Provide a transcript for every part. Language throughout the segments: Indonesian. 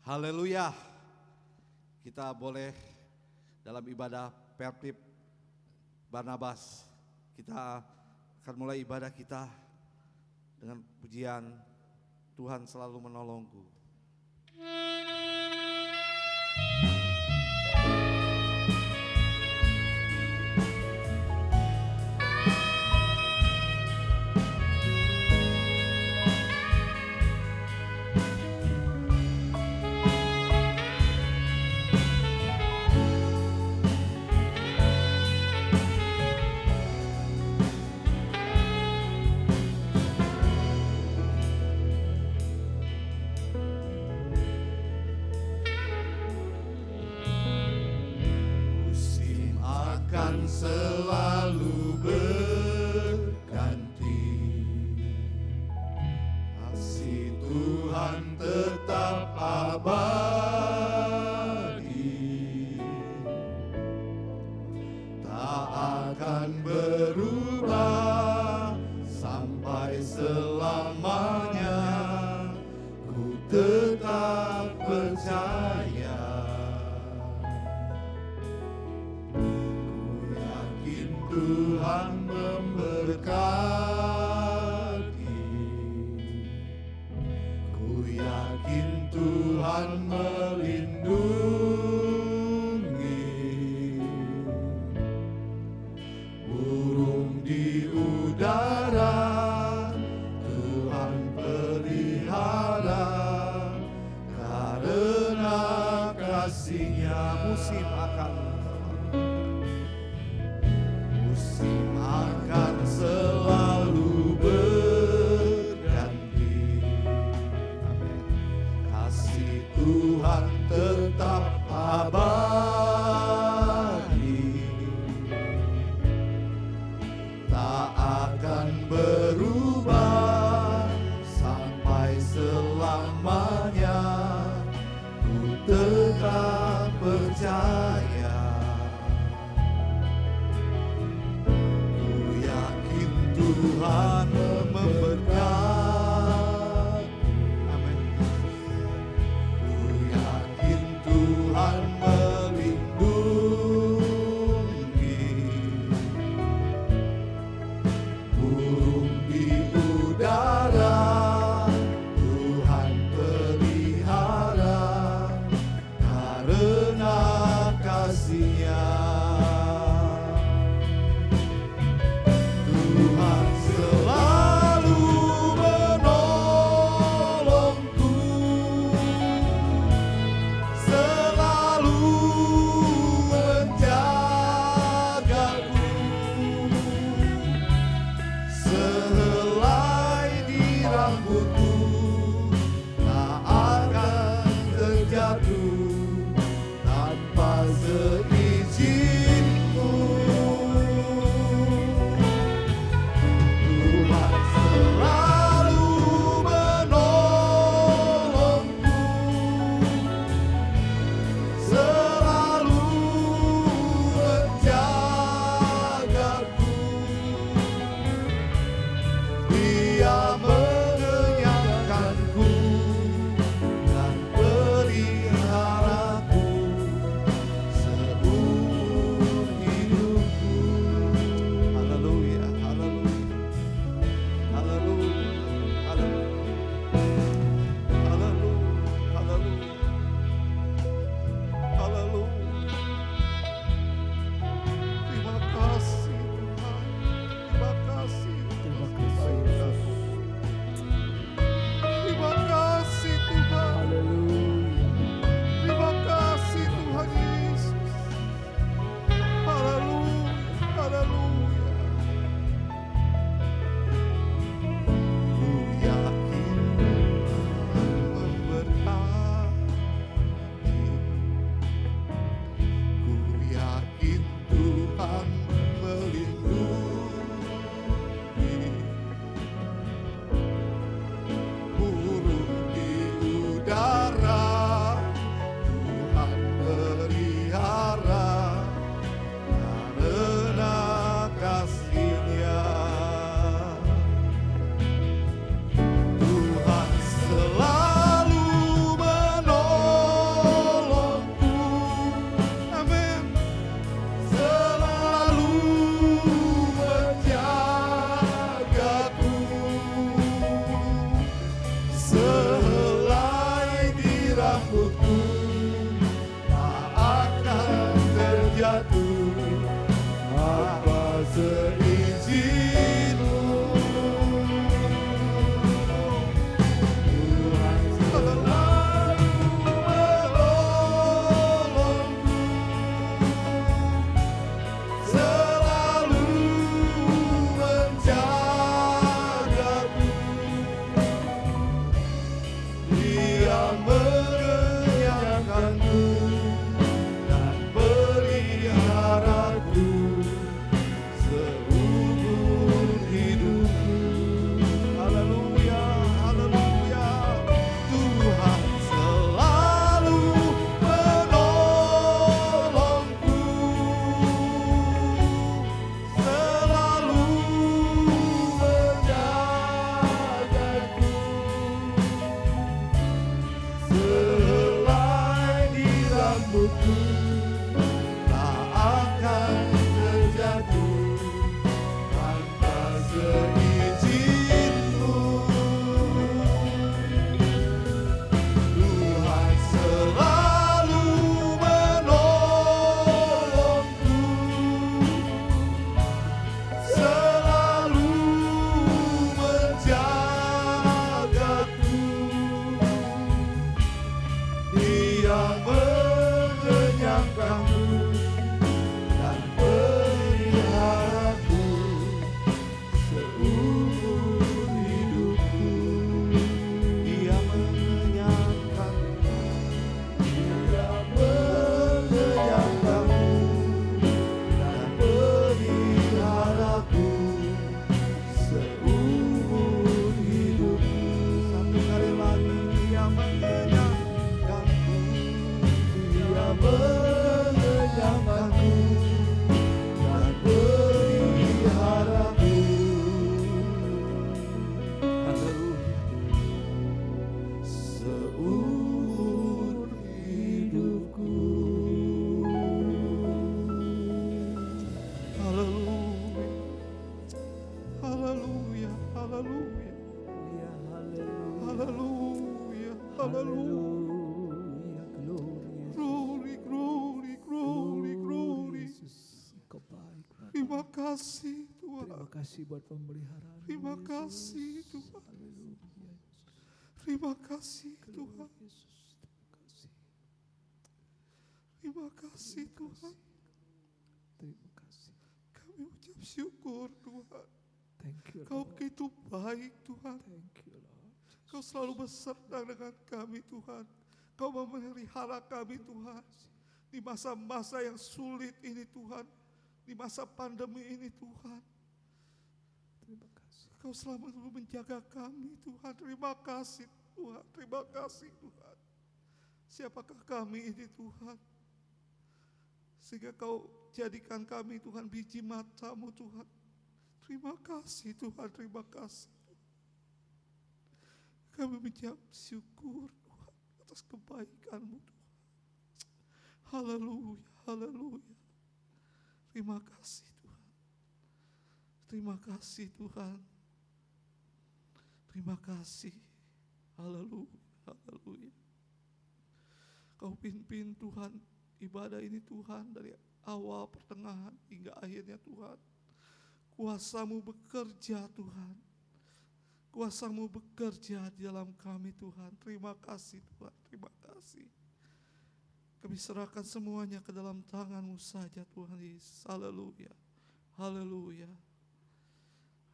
Haleluya. Kita boleh dalam ibadah Pertip Barnabas, kita akan mulai ibadah kita dengan pujian Tuhan selalu menolongku. Selalu berganti, kasih Tuhan tetap abadi, tak akan berubah sampai selamanya. Ku tetap percaya. Tuhan memberkati, ku yakin Tuhan melindungi, burung di udara Tuhan pelihara, karena kasih-Nya musim akan selalu berganti. Kasih Tuhan tetap abadi, tak akan berubah sampai selamanya. Ku tetap percaya. Tuhan memberkati, amin. Ku yakin Tuhan melindungi, burung di udara Tuhan pelihara, karena kasih-Nya. Tuhan selalu menolongku, selalu menjagaku, sehelai di rambutku tak akan terjatuh tanpa seizinku. Dia mengenyangkanku dan pelihara hidupku tak akan terjadi tanpa seizinku. Tuhan selalu menolongku, selalu menjagaku. Dia mengenyangkanku dan peliharaku seumur hidupku. Dia mengenyangkanku, Dia mengenyangkanku dan peliharaku seumur hidupku. Satu kali lagi, Dia mengenyangkanku, Dia mengenyangkanku dan peliharaku. Haleluya. Seumur hidupku. Haleluya. Haleluya. Haleluya. Haleluya. Haleluya. Glory, glory, glory, glory. Engkau baik, Bapa. Terima kasih Tuhan. Terima kasih buat pemeliharaan. Terima kasih Tuhan. Haleluya. Terima kasih Tuhan. Yesus, terima kasih. Terima kasih Tuhan. Terima kasih. Kami ucap syukur Tuhan. Thank you, Kau Lord. begitu baik Tuhan. Thank you, Lord. Kau selalu beserta dengan kami Tuhan. Kau memelihara kami Tuhan. Di masa-masa yang sulit ini Tuhan. Di masa pandemi ini Tuhan. Terima kasih. Kau selalu menjaga kami Tuhan. Terima kasih Tuhan. Terima kasih Tuhan. Siapakah kami ini Tuhan? Sehingga Kau jadikan kami Tuhan biji mata-Mu Tuhan. Terima kasih Tuhan. Terima kasih. Kami mengucap syukur Tuhan atas kebaikan-Mu Tuhan. Haleluya. Haleluya. Terima kasih Tuhan. Terima kasih Tuhan. Terima kasih. Haleluya. Haleluya. Kau pimpin Tuhan ibadah ini Tuhan dari awal, pertengahan hingga akhirnya Tuhan. Kuasa-Mu bekerja Tuhan. Kuasa-Mu bekerja di dalam kami Tuhan. Terima kasih Tuhan. Terima kasih. Kami serahkan semuanya ke dalam tangan-Mu saja Tuhan Yesus. Haleluya. Haleluya.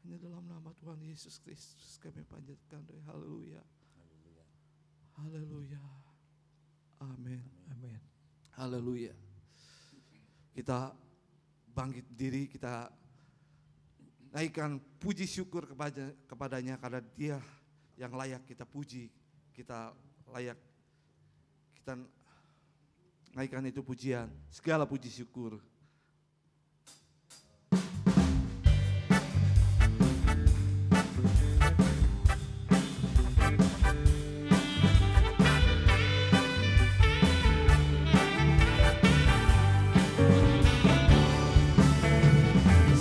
Hanya dalam nama Tuhan Yesus Kristus kami panjatkan doa. Haleluya. Haleluya. Amin. Amin. Haleluya. Kita bangkit diri, kita naikkan puji syukur kepadanya karena Dia yang layak kita puji. Kita layak kita naikkan itu pujian, segala puji syukur.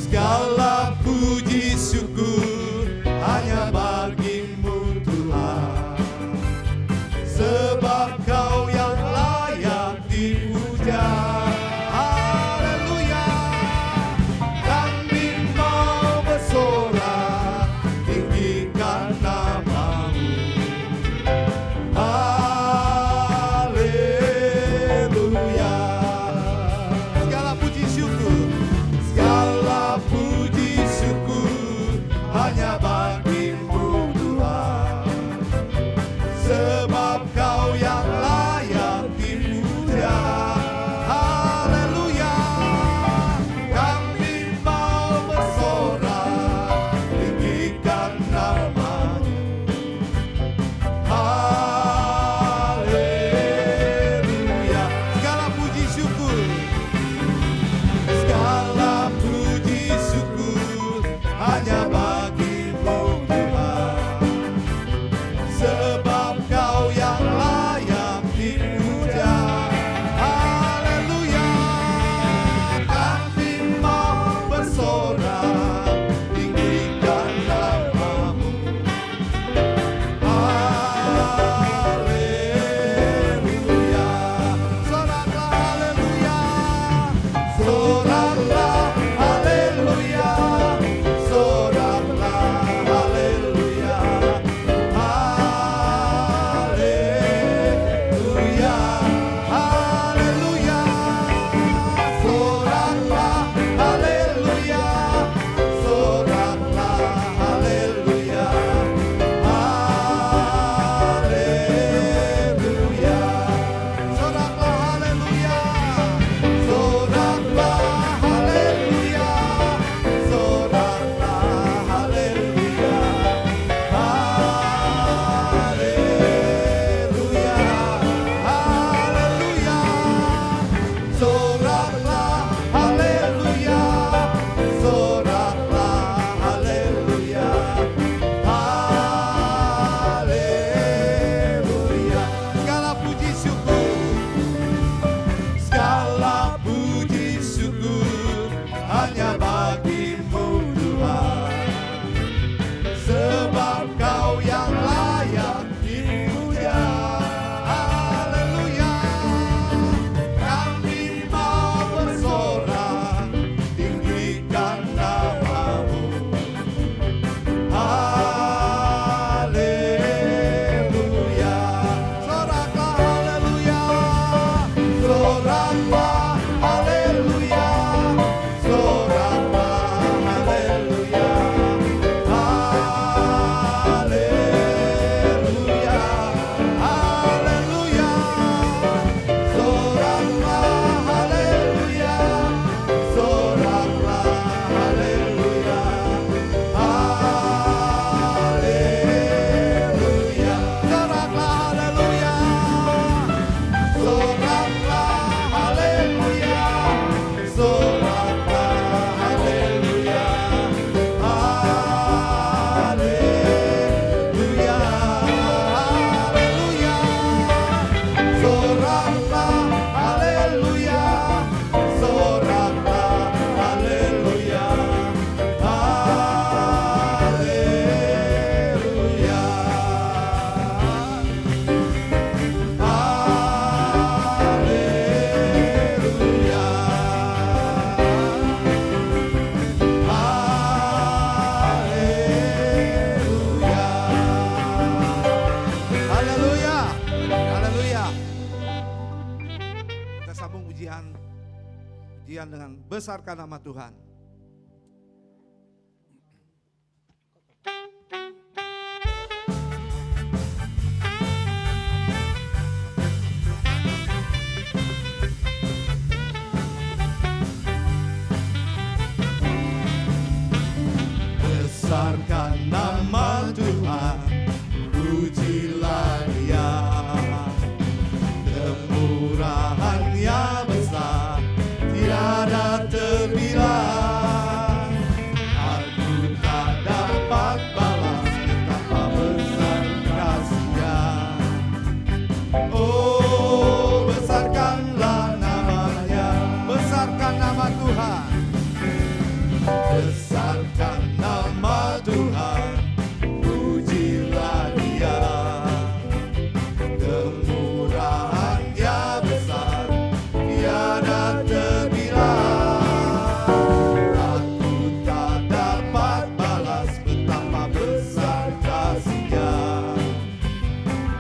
Segala puji syukur hanya bagi-Mu Tuhan, sebab Kau yang layak dipuja. Haleluya. Kami mau bersorak, tinggikan nama-Mu. Haleluya. Segala puji syukur, segala puji syukur hanya bagi-Mu Tuhan, sebab Kau yang layak sambung ujian dengan besarkan nama Tuhan. Besarkan nama Tuhan, pujilah Dia. Kemurahan-Nya besar, tiada terbilang. Aku tak dapat balas betapa besar kasih-Nya. Oh, besarkanlah namanya, besarkan nama Tuhan. Besarkan nama Tuhan, pujilah Dia. Kemurahan-Nya besar, tiada terbilang. Aku tak dapat balas betapa besar kasih-Nya.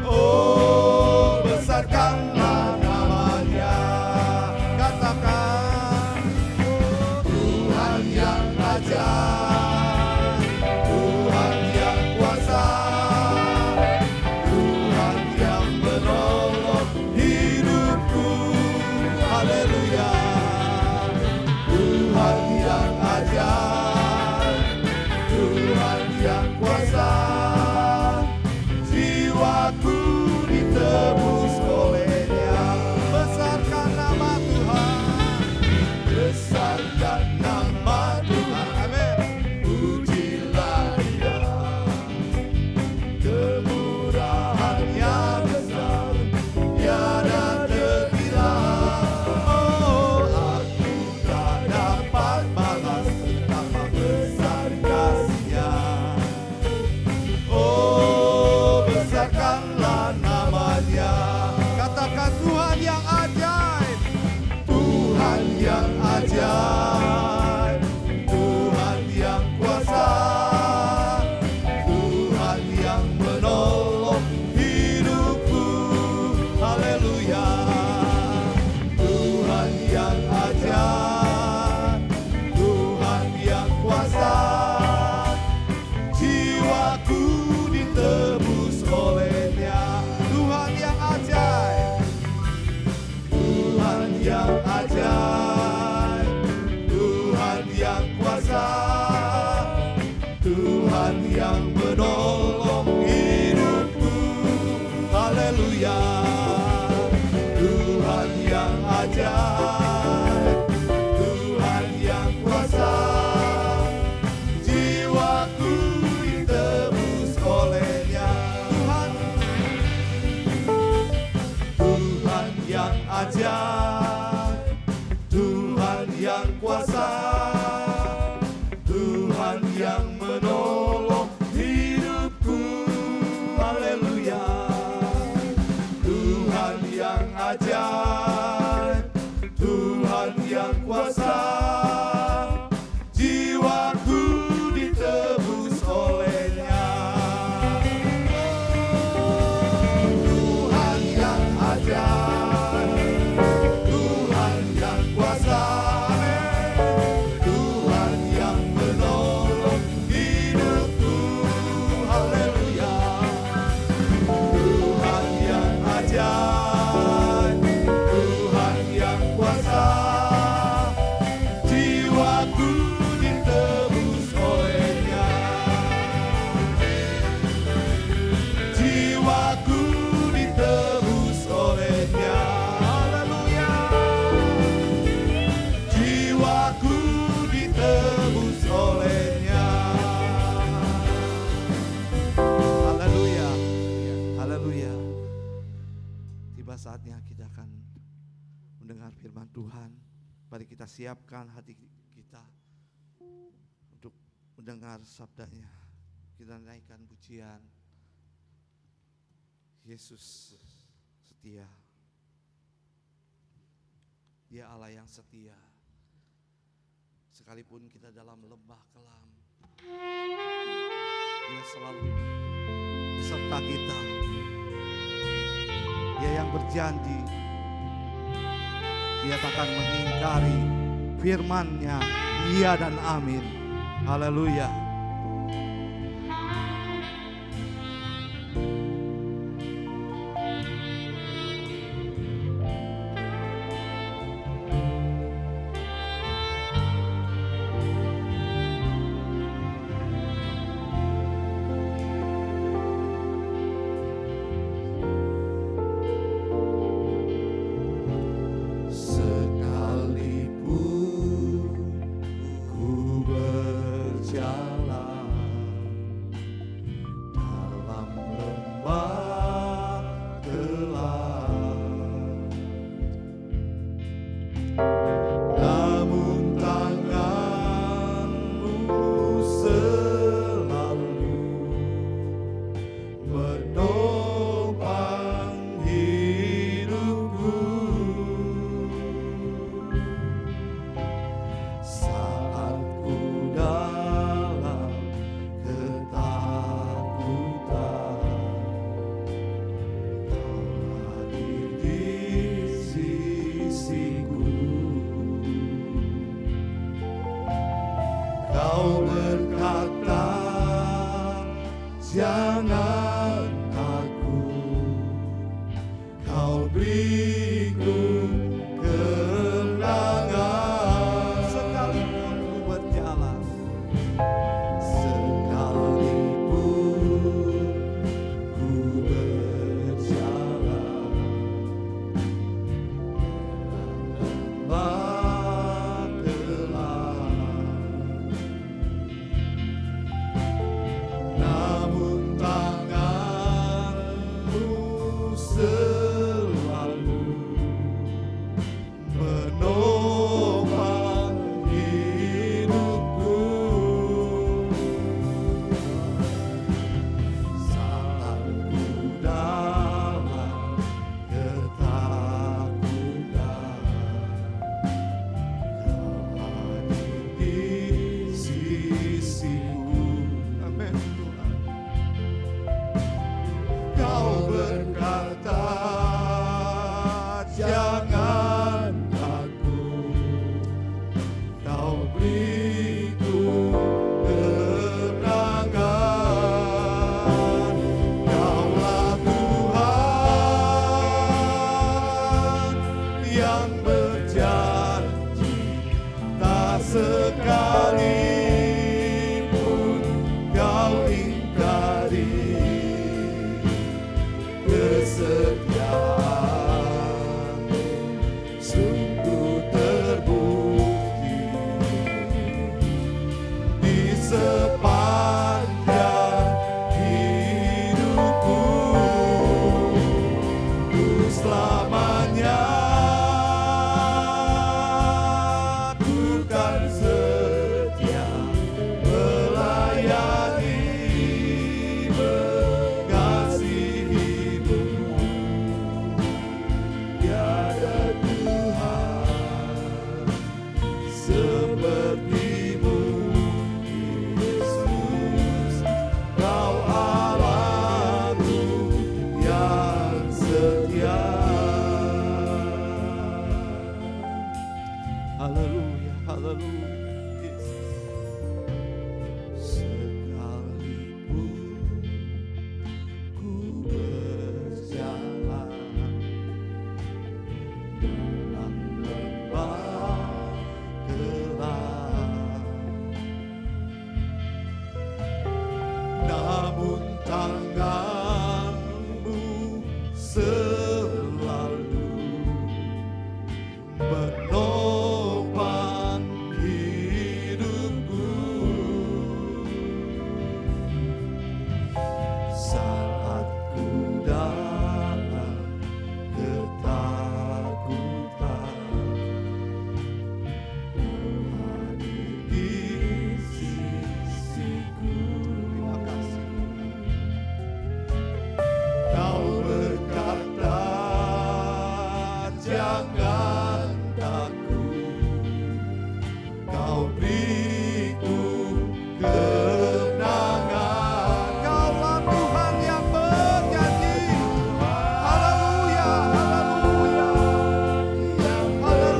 Oh, besarkanlah namanya. Katakan, Tuhan yang ajaib, Tuhan yang kuasa, Tuhan yang menolong hidupku. Haleluya. Tuhan yang ajaib, Tuhan yang kuasa, jiwaku ditebus oleh-Nya. Besarkan nama Tuhan, besarkan nama Tuhan. Amin. Pujilah Dia. Kemurahan-Nya besar, tiada terbilang. Oh, aku tak dapat balas betapa besar kasih-Nya. Oh, besarkanlah namanya. Katakan, Tuhan yang ajaib, Tuhan yang ajaib, Tuhan yang kuasa, Tuhan yang menolong hidupku. Haleluya. Tuhan yang ajaib, Tuhan yang kuasa, jiwaku ditebus oleh-Nya. Tuhan yang ajaib, Tuhan yang ajaib, Tuhan yang kuasa, Tuhan yang menolong hidupku. Haleluya. Tuhan yang ajaib, Tuhan yang kuasa, jiwaku ditebus oleh-Nya. Tuhan yang ajaib, Tuhan yang kuasa, Tuhan yang menolong hidupku. Haleluya. Tuhan yang ajaib, Tuhan yang kuasa, jiwaku ditebus oleh-Nya. Tuhan yang ajaib, Tuhan yang kuasa, Tuhan yang menolong hidupku. Haleluya. Tuhan yang ajaib, Tuhan yang kuasa, jiwaku ditebus oleh-Nya. Jiwaku ditebus oleh-Nya. Haleluya. Jiwaku ditebus oleh-Nya. Haleluya. Haleluya. Tiba saatnya kita akan mendengar firman Tuhan. Mari kita siapkan hati kita untuk mendengar sabdanya. Kita naikkan pujian. Yesus setia. Dia Allah yang setia. Sekalipun kita dalam lembah kelam, Dia selalu beserta kita. Dia yang berjanji Dia takkan mengingkari firman-Nya, iya dan amin. Haleluya. Kau berkata, jangan takut, Kau beriku kemenangan. Sekalipun ku berjalan, sekalipun ku berjalan lembah gelap, namun tanganmu selalu menopang hidupku. Saat ku dalam ketakutan, Kau hadir di sisiku. amin Tuhan. Kau berkata, jangan takut, Kau beriku kemenangan. Kaulah Tuhan yang berjanji, tak sekalipun Kau ingkari kesetiaan-Mu sungguh terbukti di sepanjang hidupku. Ku selamanya ku kan setia melayani, mengasihi-Mu. Tiada Tuhan seperti-Mu, Yesus. Kau Allahku yang setia. Haleluya, haleluya. Yesus. Sekalipun ku berjalan dalam lembah gelap, namun tangan-Mu selalu menopang hidupku. Saat ku dalam ketakutan, Kau hadir di sisiku. Terima kasih. Kau berkata, jangan takut, Kau beriku kemenangan. Kaulah Tuhan yang berjanji. Haleluya, haleluya. Haleluya.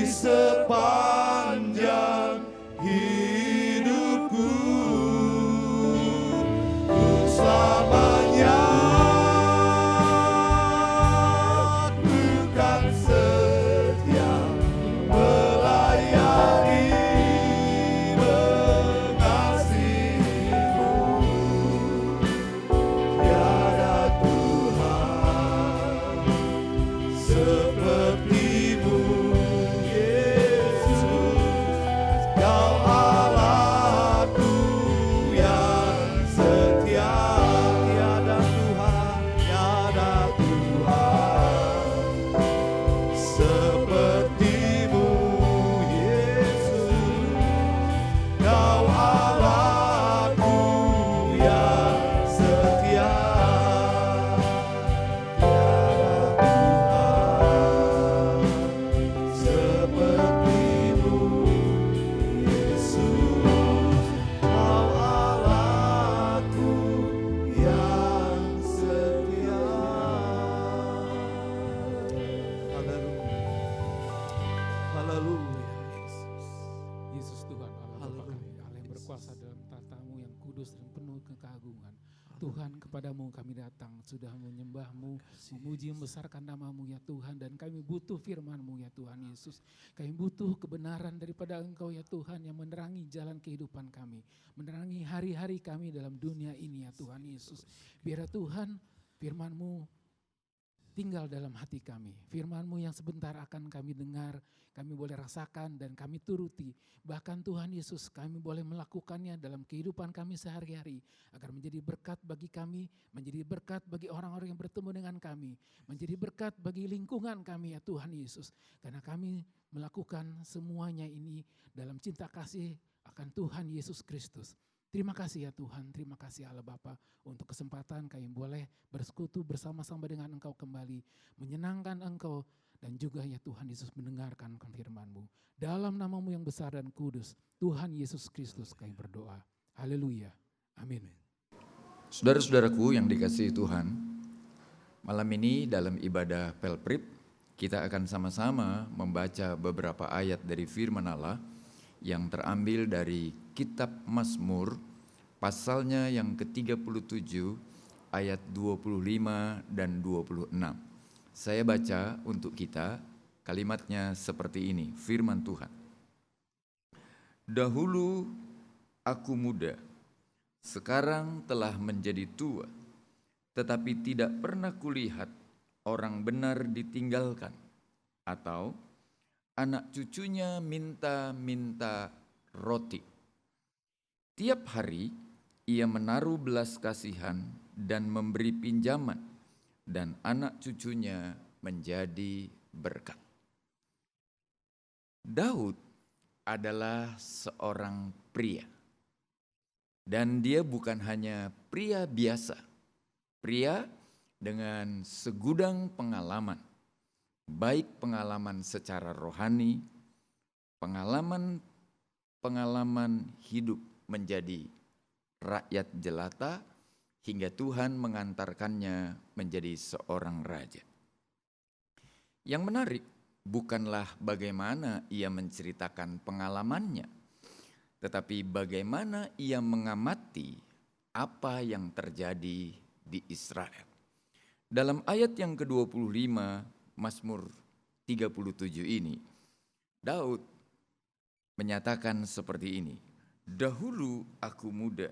sepanjang hidupku, selamanya aku kan setia melayani, mengasihimu. Tiada Tuhan sepertimu, Yesus. Kau Allahku yang setia. Tiada Tuhan, tiada Tuhan sepertimu, Yesus. Kau Allahku yang setia. Tiada Tuhan sepertimu, Yesus. Kau Allahku yang setia. Haleluya. Haleluya, Yesus. Yesus Tuhan Allah Bapa Haleluya, kami, Allah yang Yesus. berkuasa dalam tatamu yang kudus dan penuh keagungan. Tuhan, kepadamu kami datang, sudah menyembahmu, memuji, membesarkan namamu ya Tuhan. Dan kami butuh firman-Mu ya Tuhan Yesus. Kami butuh kebenaran daripada Engkau ya Tuhan yang menerangi jalan kehidupan kami. Menerangi hari-hari kami dalam dunia ini ya Tuhan Yesus. Biar Tuhan firman-Mu tinggal dalam hati kami. Firman-Mu yang sebentar akan kami dengar, kami boleh rasakan dan kami turuti. Bahkan Tuhan Yesus, kami boleh melakukannya dalam kehidupan kami sehari-hari. Agar menjadi berkat bagi kami, menjadi berkat bagi orang-orang yang bertemu dengan kami. Menjadi berkat bagi lingkungan kami ya Tuhan Yesus. Karena kami melakukan semuanya ini dalam cinta kasih akan Tuhan Yesus Kristus. Terima kasih ya Tuhan, terima kasih Allah Bapa untuk kesempatan kami boleh bersekutu bersama-sama dengan Engkau kembali. Menyenangkan Engkau dan juga ya Tuhan Yesus mendengarkan firman-Mu. Dalam namamu yang besar dan kudus, Tuhan Yesus Kristus kami berdoa. Haleluya. Amin. Saudara-saudaraku yang dikasihi Tuhan, malam ini dalam ibadah Pelprip, kita akan sama-sama membaca beberapa ayat dari firman Allah yang terambil dari kitab Mazmur, pasalnya yang ke-37, ayat 25 dan 26. Saya baca untuk kita, kalimatnya seperti ini, firman Tuhan. Dahulu aku muda, sekarang telah menjadi tua, tetapi tidak pernah kulihat orang benar ditinggalkan, atau anak cucunya minta-minta roti. Tiap hari ia menaruh belas kasihan dan memberi pinjaman, dan anak cucunya menjadi berkat. Daud adalah seorang pria. Dan dia bukan hanya pria biasa, pria dengan segudang pengalaman, baik pengalaman secara rohani, pengalaman hidup menjadi rakyat jelata, hingga Tuhan mengantarkannya menjadi seorang raja. Yang menarik bukanlah bagaimana ia menceritakan pengalamannya, tetapi bagaimana ia mengamati apa yang terjadi di Israel. Dalam ayat yang ke-25 Mazmur 37 ini, Daud menyatakan seperti ini, dahulu aku muda,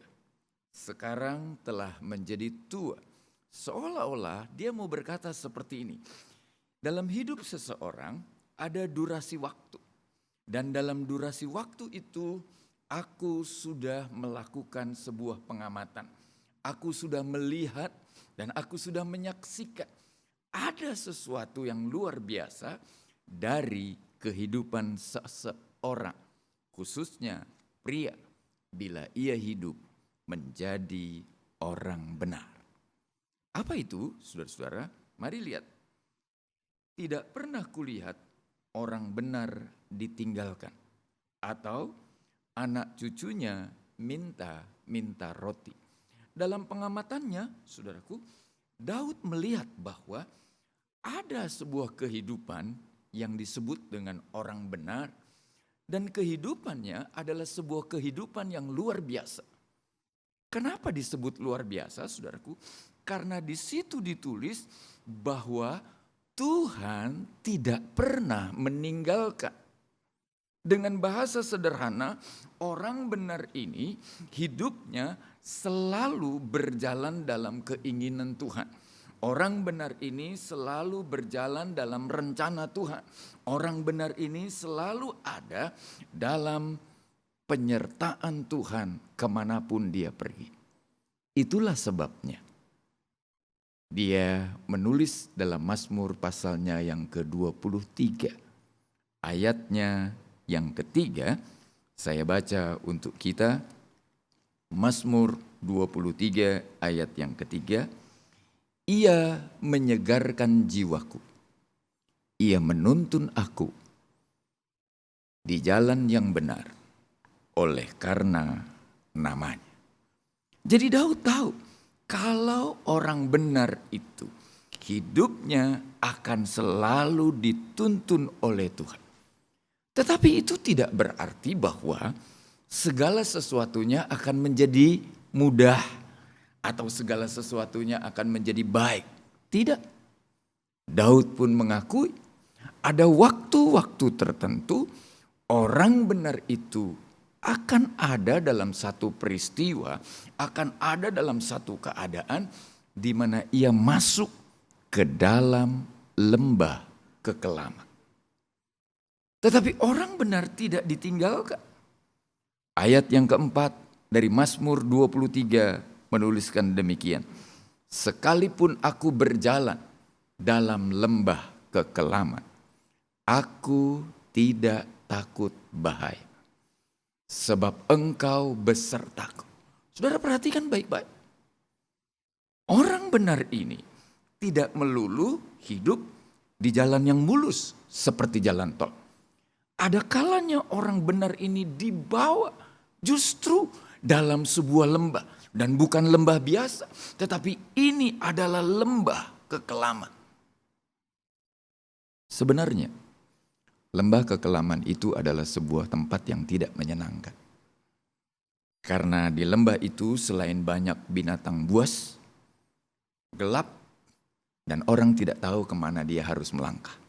sekarang telah menjadi tua. Seolah-olah dia mau berkata seperti ini, dalam hidup seseorang ada durasi waktu, dan dalam durasi waktu itu aku sudah melakukan sebuah pengamatan. Aku sudah melihat dan aku sudah menyaksikan ada sesuatu yang luar biasa dari kehidupan seseorang, khususnya pria, bila ia hidup menjadi orang benar. Apa itu, saudara-saudara? Mari lihat. Tidak pernah kulihat orang benar ditinggalkan, atau anak cucunya minta roti. Dalam pengamatannya, saudaraku, Daud melihat bahwa ada sebuah kehidupan yang disebut dengan orang benar, dan kehidupannya adalah sebuah kehidupan yang luar biasa. Kenapa disebut luar biasa, saudaraku? Karena di situ ditulis bahwa Tuhan tidak pernah meninggalkan. Dengan bahasa sederhana, orang benar ini hidupnya selalu berjalan dalam keinginan Tuhan. Orang benar ini selalu berjalan dalam rencana Tuhan. Orang benar ini selalu ada dalam penyertaan Tuhan kemanapun dia pergi. Itulah sebabnya dia menulis dalam Mazmur pasalnya yang ke-23. Ayatnya yang ketiga, saya baca untuk kita. Mazmur 23 ayat yang ketiga. Ia menyegarkan jiwaku. Ia menuntun aku di jalan yang benar oleh karena namanya. Jadi Daud tahu kalau orang benar itu hidupnya akan selalu dituntun oleh Tuhan. Tetapi itu tidak berarti bahwa segala sesuatunya akan menjadi mudah atau segala sesuatunya akan menjadi baik. Tidak. Daud pun mengakui ada waktu-waktu tertentu orang benar itu akan ada dalam satu peristiwa, akan ada dalam satu keadaan di mana ia masuk ke dalam lembah kekelaman. Tetapi orang benar tidak ditinggalkan. Ayat yang keempat dari Mazmur 23 menuliskan demikian. Sekalipun aku berjalan dalam lembah kekelaman, aku tidak takut bahaya. Sebab engkau besertaku. Saudara perhatikan baik-baik. Orang benar ini tidak melulu hidup di jalan yang mulus seperti jalan tol. Ada kalanya orang benar ini dibawa justru dalam sebuah lembah. Dan bukan lembah biasa, tetapi ini adalah lembah kekelaman. Sebenarnya, lembah kekelaman itu adalah sebuah tempat yang tidak menyenangkan. Karena di lembah itu selain banyak binatang buas, gelap, dan orang tidak tahu kemana dia harus melangkah.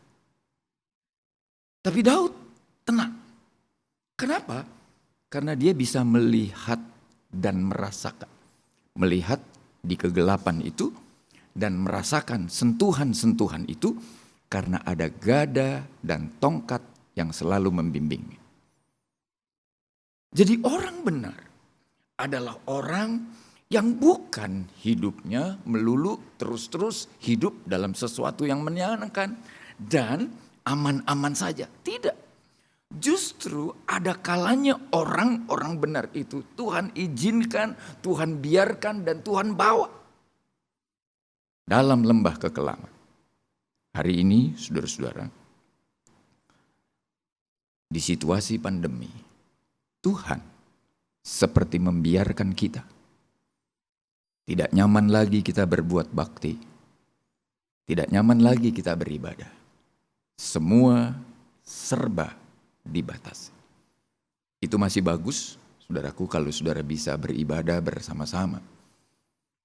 Tapi Daud tenang. Kenapa? Karena dia bisa melihat dan merasakan. Melihat di kegelapan itu dan merasakan sentuhan-sentuhan itu karena ada gada dan tongkat yang selalu membimbingnya. Jadi orang benar adalah orang yang bukan hidupnya melulu terus-terus hidup dalam sesuatu yang menyenangkan dan aman-aman saja. Tidak. Justru ada kalanya orang-orang benar itu Tuhan izinkan, Tuhan biarkan dan Tuhan bawa dalam lembah kekelaman. Hari ini saudara-saudara, di situasi pandemi, Tuhan seperti membiarkan kita. Tidak nyaman lagi kita berbuat bakti. Tidak nyaman lagi kita beribadah. Semua serba dibatasi. Itu masih bagus, saudaraku, kalau saudara bisa beribadah bersama-sama.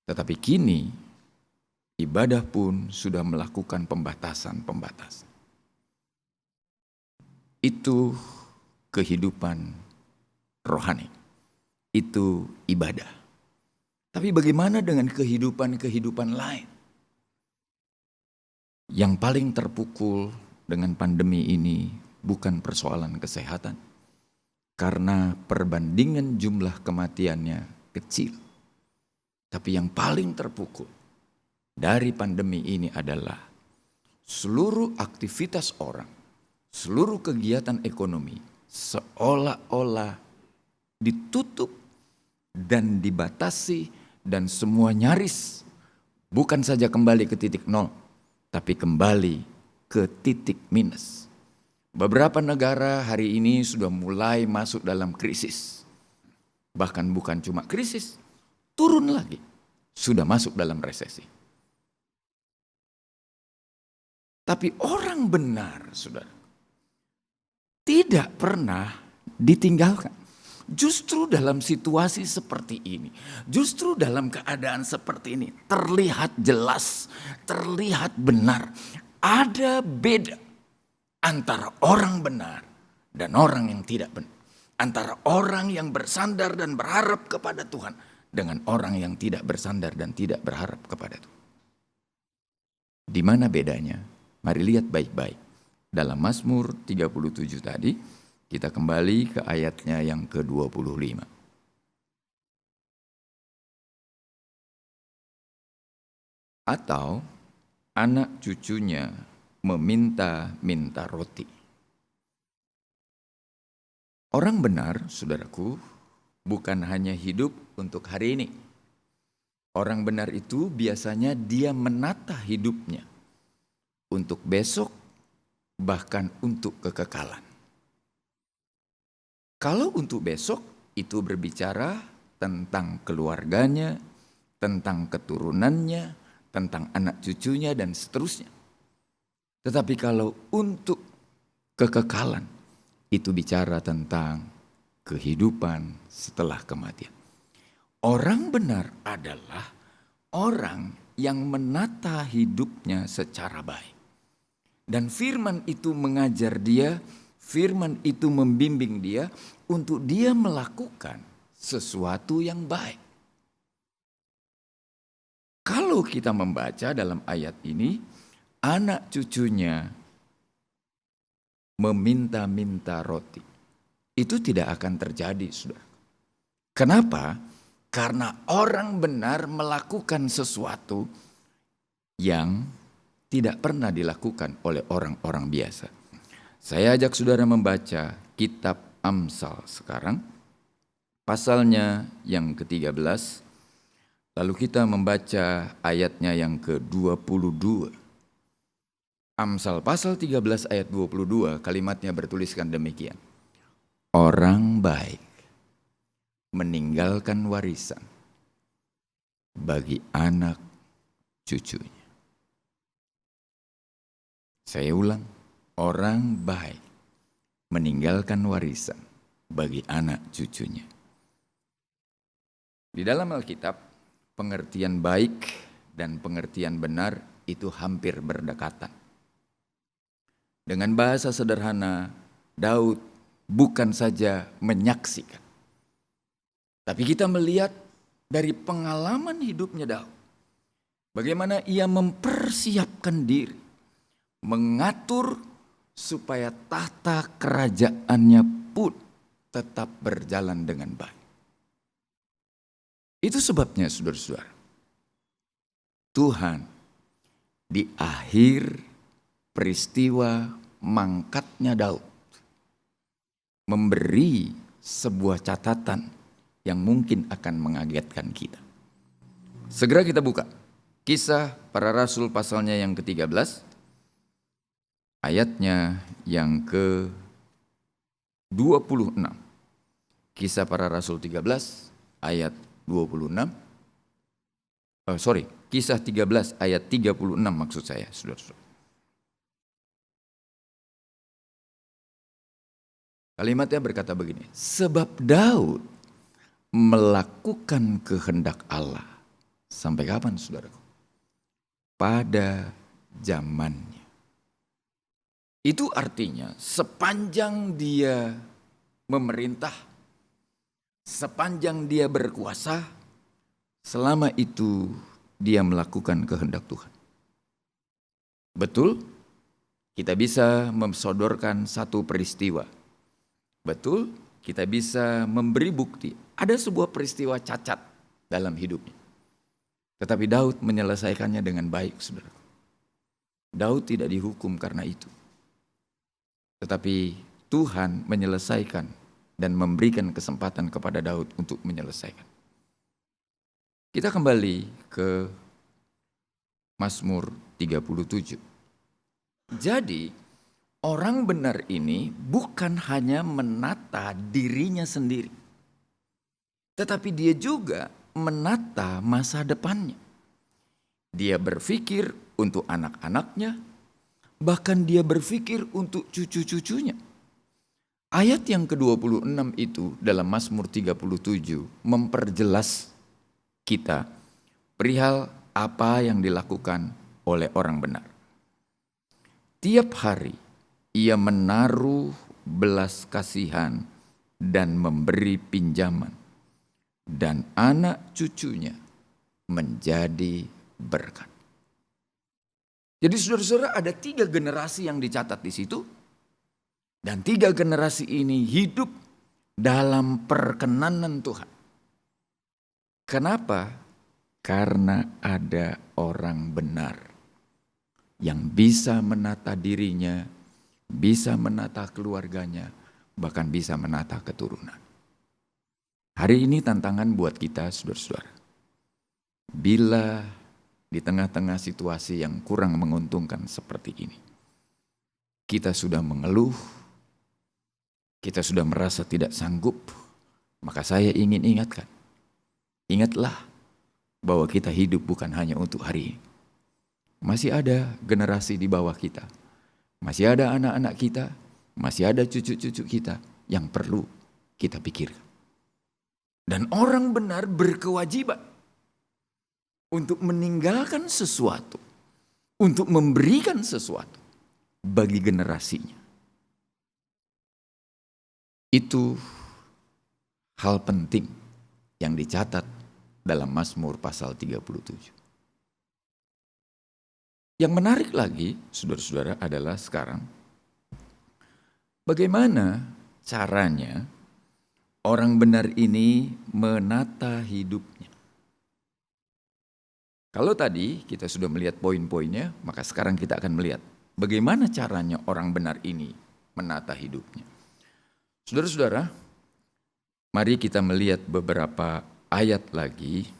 Tetapi kini, ibadah pun sudah melakukan pembatasan-pembatasan. Itu kehidupan rohani. Itu ibadah. Tapi bagaimana dengan kehidupan-kehidupan lain? Yang paling terpukul dengan pandemi ini bukan persoalan kesehatan. Karena perbandingan jumlah kematiannya kecil. Tapi yang paling terpukul dari pandemi ini adalah seluruh aktivitas orang, seluruh kegiatan ekonomi seolah-olah ditutup dan dibatasi dan semua nyaris bukan saja kembali ke titik nol, tapi kembali ke titik minus. Beberapa negara hari ini sudah mulai masuk dalam krisis. Bahkan bukan cuma krisis, turun lagi. Sudah masuk dalam resesi. Tapi orang benar, saudara, tidak pernah ditinggalkan. Justru dalam situasi seperti ini, justru dalam keadaan seperti ini, terlihat jelas, terlihat benar. Ada beda antara orang benar dan orang yang tidak benar. Antara orang yang bersandar dan berharap kepada Tuhan dengan orang yang tidak bersandar dan tidak berharap kepada Tuhan. Di mana bedanya? Mari lihat baik-baik. Dalam Mazmur 37 tadi, kita kembali ke ayatnya yang ke-25. Atau anak cucunya meminta-minta roti. Orang benar, saudaraku, bukan hanya hidup untuk hari ini. Orang benar itu biasanya dia menata hidupnya untuk besok, bahkan untuk kekekalan. Kalau untuk besok, itu berbicara tentang keluarganya, tentang keturunannya, tentang anak cucunya, dan seterusnya. Tetapi kalau untuk kekekalan, itu bicara tentang kehidupan setelah kematian. Orang benar adalah orang yang menata hidupnya secara baik. Dan firman itu mengajar dia, firman itu membimbing dia untuk dia melakukan sesuatu yang baik. Kalau kita membaca dalam ayat ini, anak cucunya meminta-minta roti. Itu tidak akan terjadi, saudara. Kenapa? Karena orang benar melakukan sesuatu yang tidak pernah dilakukan oleh orang-orang biasa. Saya ajak saudara membaca kitab Amsal sekarang, pasalnya yang ke-13, lalu kita membaca ayatnya yang ke-22. Amsal pasal 13 ayat 22, kalimatnya bertuliskan demikian. Orang baik meninggalkan warisan bagi anak cucunya. Saya ulang, orang baik meninggalkan warisan bagi anak cucunya. Di dalam Alkitab, pengertian baik dan pengertian benar itu hampir berdekatan. Dengan bahasa sederhana, Daud bukan saja menyaksikan, tapi kita melihat dari pengalaman hidupnya Daud, bagaimana ia mempersiapkan diri, mengatur supaya tahta kerajaannya pun tetap berjalan dengan baik. Itu sebabnya saudara-saudara, Tuhan di akhir peristiwa mangkatnya Daud memberi sebuah catatan yang mungkin akan mengagetkan kita. Segera kita buka Kisah Para Rasul pasalnya yang ke-13, ayatnya yang ke-26. Kisah Para Rasul 13 ayat 26. Kisah 13 ayat 36 maksud saya, saudara-saudara. Kalimatnya berkata begini, sebab Daud melakukan kehendak Allah. Sampai kapan, saudaraku? Pada zamannya. Itu artinya sepanjang dia memerintah, sepanjang dia berkuasa, selama itu dia melakukan kehendak Tuhan. Betul, kita bisa mensodorkan satu peristiwa. Betul, kita bisa memberi bukti. Ada sebuah peristiwa cacat dalam hidupnya. Tetapi Daud menyelesaikannya dengan baik, saudara. Daud tidak dihukum karena itu. Tetapi Tuhan menyelesaikan dan memberikan kesempatan kepada Daud untuk menyelesaikan. Kita kembali ke Mazmur 37. Jadi, orang benar ini bukan hanya menata dirinya sendiri, tetapi dia juga menata masa depannya. Dia berpikir untuk anak-anaknya, bahkan dia berpikir untuk cucu-cucunya. Ayat yang ke-26 itu dalam Mazmur 37 memperjelas kita perihal apa yang dilakukan oleh orang benar. Tiap hari ia menaruh belas kasihan dan memberi pinjaman, dan anak cucunya menjadi berkat. Jadi saudara-saudara, ada 3 generasi yang dicatat di situ. Dan 3 generasi ini hidup dalam perkenanan Tuhan. Kenapa? Karena ada orang benar yang bisa menata dirinya, bisa menata keluarganya, bahkan bisa menata keturunan. Hari ini tantangan buat kita, saudara-saudara. Bila di tengah-tengah situasi yang kurang menguntungkan seperti ini, kita sudah mengeluh, kita sudah merasa tidak sanggup, maka saya ingin ingatkan, ingatlah bahwa kita hidup bukan hanya untuk hari ini. Masih ada generasi di bawah kita, masih ada anak-anak kita, masih ada cucu-cucu kita yang perlu kita pikirkan. Dan orang benar berkewajiban untuk meninggalkan sesuatu, untuk memberikan sesuatu bagi generasinya. Itu hal penting yang dicatat dalam Mazmur pasal 37. Yang menarik lagi, saudara-saudara, adalah sekarang bagaimana caranya orang benar ini menata hidupnya. Kalau tadi kita sudah melihat poin-poinnya, maka sekarang kita akan melihat bagaimana caranya orang benar ini menata hidupnya. Saudara-saudara, mari kita melihat beberapa ayat lagi.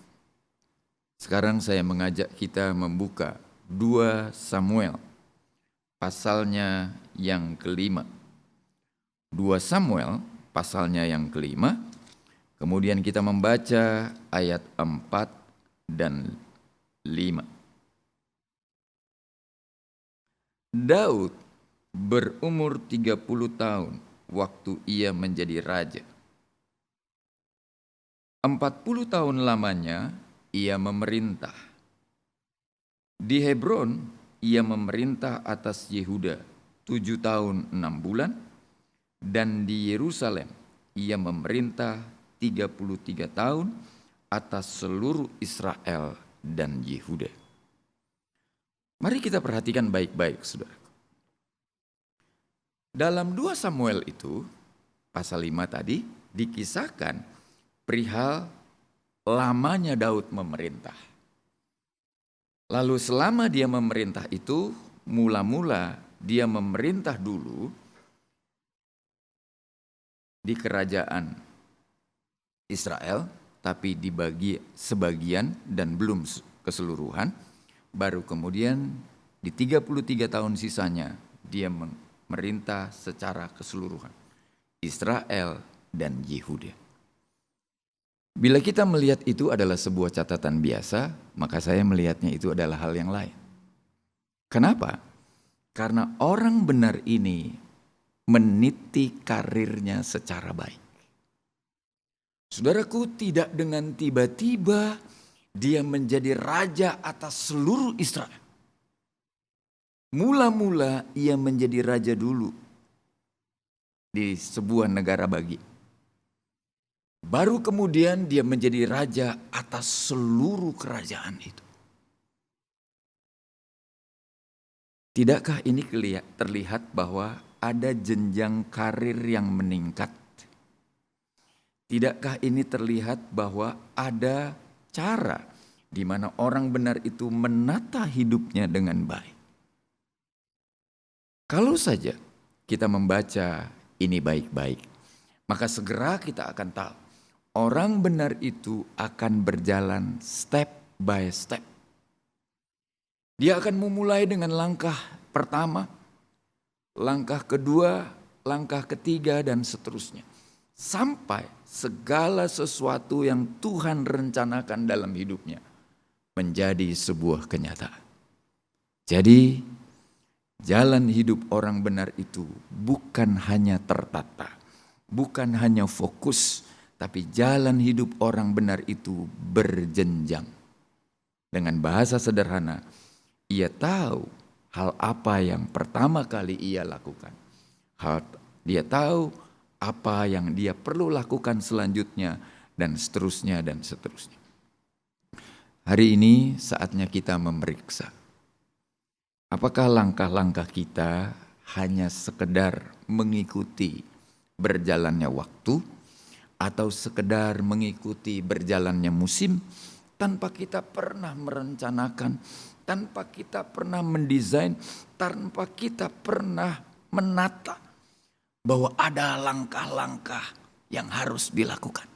Sekarang saya mengajak kita membuka 2 Samuel, pasalnya yang ke-5. 2 Samuel, pasalnya yang ke-5. Kemudian kita membaca ayat 4 dan 5. Daud berumur 30 tahun waktu ia menjadi raja. 40 tahun lamanya ia memerintah. Di Hebron ia memerintah atas Yehuda 7 tahun 6 bulan, dan di Yerusalem ia memerintah 33 tahun atas seluruh Israel dan Yehuda. Mari kita perhatikan baik-baik, saudara. Dalam 2 Samuel itu, pasal 5 tadi, dikisahkan perihal lamanya Daud memerintah. Lalu selama dia memerintah itu, mula-mula dia memerintah dulu di kerajaan Israel, tapi dibagi sebagian dan belum keseluruhan. Baru kemudian di 33 tahun sisanya dia memerintah secara keseluruhan Israel dan Yehuda. Bila kita melihat itu adalah sebuah catatan biasa, maka saya melihatnya itu adalah hal yang lain. Kenapa? Karena orang benar ini meniti karirnya secara baik. Saudaraku, tidak dengan tiba-tiba dia menjadi raja atas seluruh Israel. Mula-mula ia menjadi raja dulu di sebuah negara bagi. Baru kemudian dia menjadi raja atas seluruh kerajaan itu. Tidakkah ini terlihat bahwa ada jenjang karir yang meningkat? Tidakkah ini terlihat bahwa ada cara di mana orang benar itu menata hidupnya dengan baik? Kalau saja kita membaca ini baik-baik, maka segera kita akan tahu orang benar itu akan berjalan step by step. Dia akan memulai dengan langkah pertama, langkah kedua, langkah ketiga, dan seterusnya. Sampai segala sesuatu yang Tuhan rencanakan dalam hidupnya menjadi sebuah kenyataan. Jadi Jalan hidup orang benar itu bukan hanya tertata, bukan hanya fokus, tapi jalan hidup orang benar itu berjenjang. Dengan bahasa sederhana, ia tahu hal apa yang pertama kali ia lakukan. Dia tahu apa yang dia perlu lakukan selanjutnya, dan seterusnya dan seterusnya. Hari ini saatnya kita memeriksa. Apakah langkah-langkah kita hanya sekedar mengikuti berjalannya waktu, atau sekedar mengikuti berjalannya musim, tanpa kita pernah merencanakan, tanpa kita pernah mendesain, tanpa kita pernah menata bahwa ada langkah-langkah yang harus dilakukan.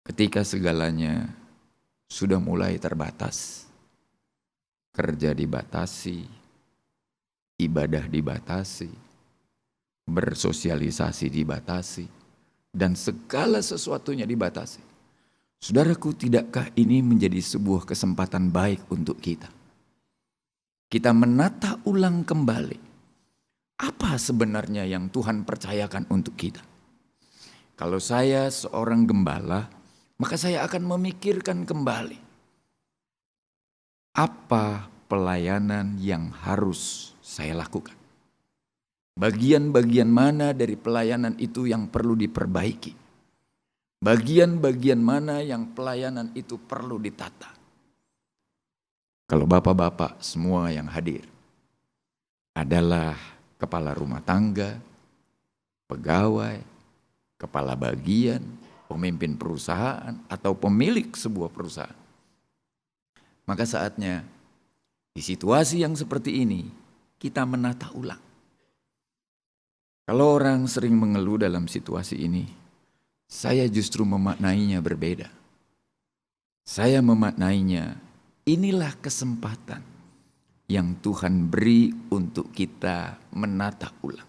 Ketika segalanya sudah mulai terbatas, kerja dibatasi, ibadah dibatasi, bersosialisasi dibatasi, dan segala sesuatunya dibatasi. Saudaraku, tidakkah ini menjadi sebuah kesempatan baik untuk kita? Kita menata ulang kembali apa sebenarnya yang Tuhan percayakan untuk kita. Kalau saya seorang gembala, maka saya akan memikirkan kembali apa pelayanan yang harus saya lakukan. Bagian-bagian mana dari pelayanan itu yang perlu diperbaiki. Bagian-bagian mana yang pelayanan itu perlu ditata. Kalau bapak-bapak semua yang hadir adalah kepala rumah tangga, pegawai, kepala bagian, pemimpin perusahaan, atau pemilik sebuah perusahaan, maka saatnya di situasi yang seperti ini kita menata ulang. Kalau orang sering mengeluh dalam situasi ini, saya justru memaknainya berbeda. Saya memaknainya, inilah kesempatan yang Tuhan beri untuk kita menata ulang.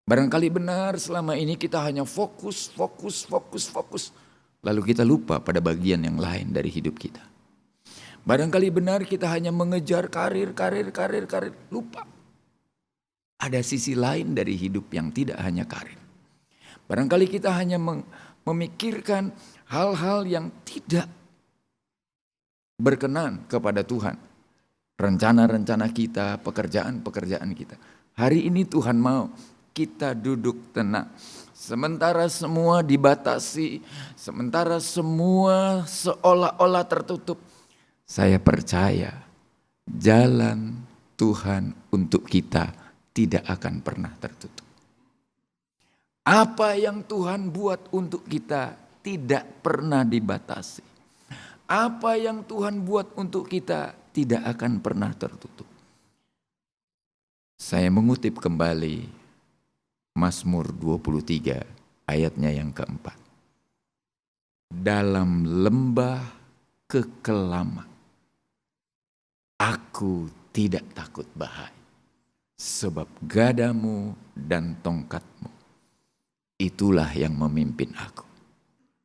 Barangkali benar selama ini kita hanya fokus. Lalu kita lupa pada bagian yang lain dari hidup kita. Barangkali benar kita hanya mengejar karir, lupa. Ada sisi lain dari hidup yang tidak hanya karir. Barangkali kita hanya memikirkan hal-hal yang tidak berkenan kepada Tuhan. Rencana-rencana kita, pekerjaan-pekerjaan kita. Hari ini Tuhan mau kita duduk tenang. Sementara semua dibatasi, sementara semua seolah-olah tertutup. Saya percaya jalan Tuhan untuk kita tidak akan pernah tertutup. Apa yang Tuhan buat untuk kita tidak pernah dibatasi. Apa yang Tuhan buat untuk kita tidak akan pernah tertutup. Saya mengutip kembali Mazmur 23 ayatnya yang keempat. Dalam lembah kekelaman, aku tidak takut bahaya. Sebab gadamu dan tongkatmu, itulah yang memimpin aku.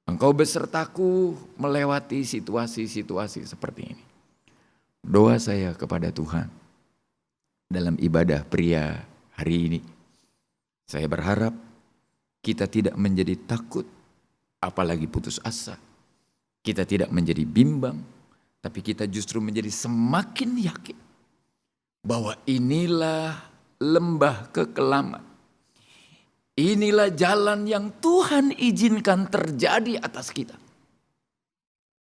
Engkau besertaku melewati situasi-situasi seperti ini. Doa saya kepada Tuhan dalam ibadah pria hari ini, saya berharap kita tidak menjadi takut, apalagi putus asa. Kita tidak menjadi bimbang, tapi kita justru menjadi semakin yakin bahwa inilah lembah kekelaman. Inilah jalan yang Tuhan izinkan terjadi atas kita.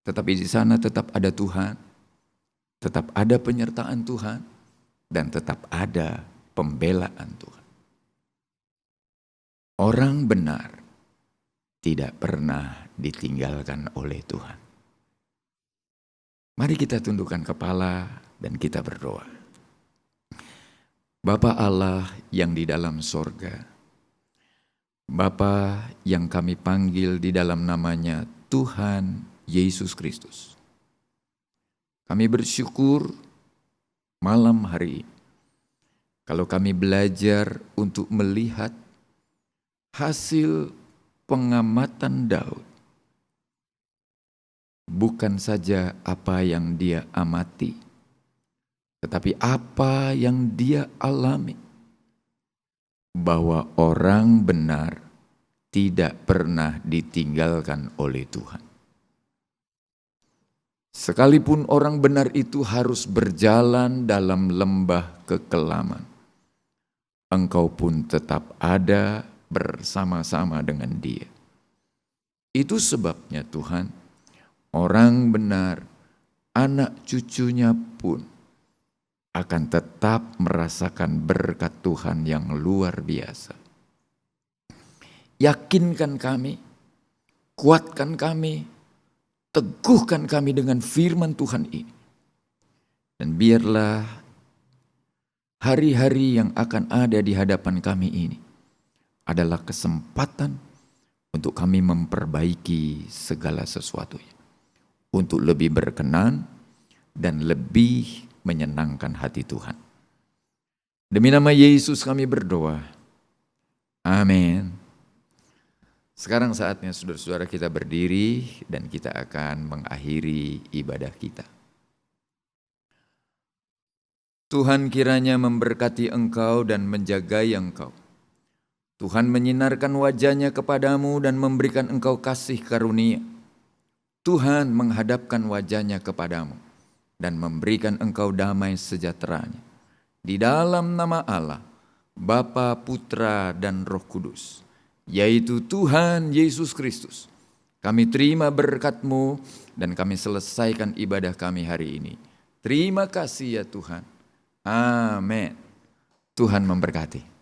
Tetapi di sana tetap ada Tuhan, tetap ada penyertaan Tuhan, dan tetap ada pembelaan Tuhan. Orang benar tidak pernah ditinggalkan oleh Tuhan. Mari kita tundukkan kepala dan kita berdoa. Bapa Allah yang di dalam sorga, Bapa yang kami panggil di dalam namanya Tuhan Yesus Kristus. Kami bersyukur malam hari ini kalau kami belajar untuk melihat hasil pengamatan Daud. Bukan saja apa yang dia amati, Tetapi apa yang dia alami, bahwa orang benar tidak pernah ditinggalkan oleh Tuhan. Sekalipun orang benar itu harus berjalan dalam lembah kekelaman, engkau pun tetap ada bersama-sama dengan dia. Itu sebabnya Tuhan, orang benar, anak cucunya pun akan tetap merasakan berkat Tuhan yang luar biasa. Yakinkan kami, kuatkan kami, teguhkan kami dengan firman Tuhan ini. Dan biarlah hari-hari yang akan ada di hadapan kami ini adalah kesempatan untuk kami memperbaiki segala sesuatunya, untuk lebih berkenan dan lebih menyenangkan hati Tuhan. Demi nama Yesus kami berdoa. Amin. Sekarang saatnya saudara-saudara kita berdiri dan kita akan mengakhiri ibadah kita. Tuhan kiranya memberkati engkau dan menjagai engkau. Tuhan menyinarkan wajahnya kepadamu dan memberikan engkau kasih karunia. Tuhan menghadapkan wajahnya kepadamu dan memberikan engkau damai sejahteranya. Di dalam nama Allah, Bapa, Putra, dan Roh Kudus, yaitu Tuhan Yesus Kristus, kami terima berkat-Mu dan kami selesaikan ibadah kami hari ini. Terima kasih ya Tuhan. Amin. Tuhan memberkati.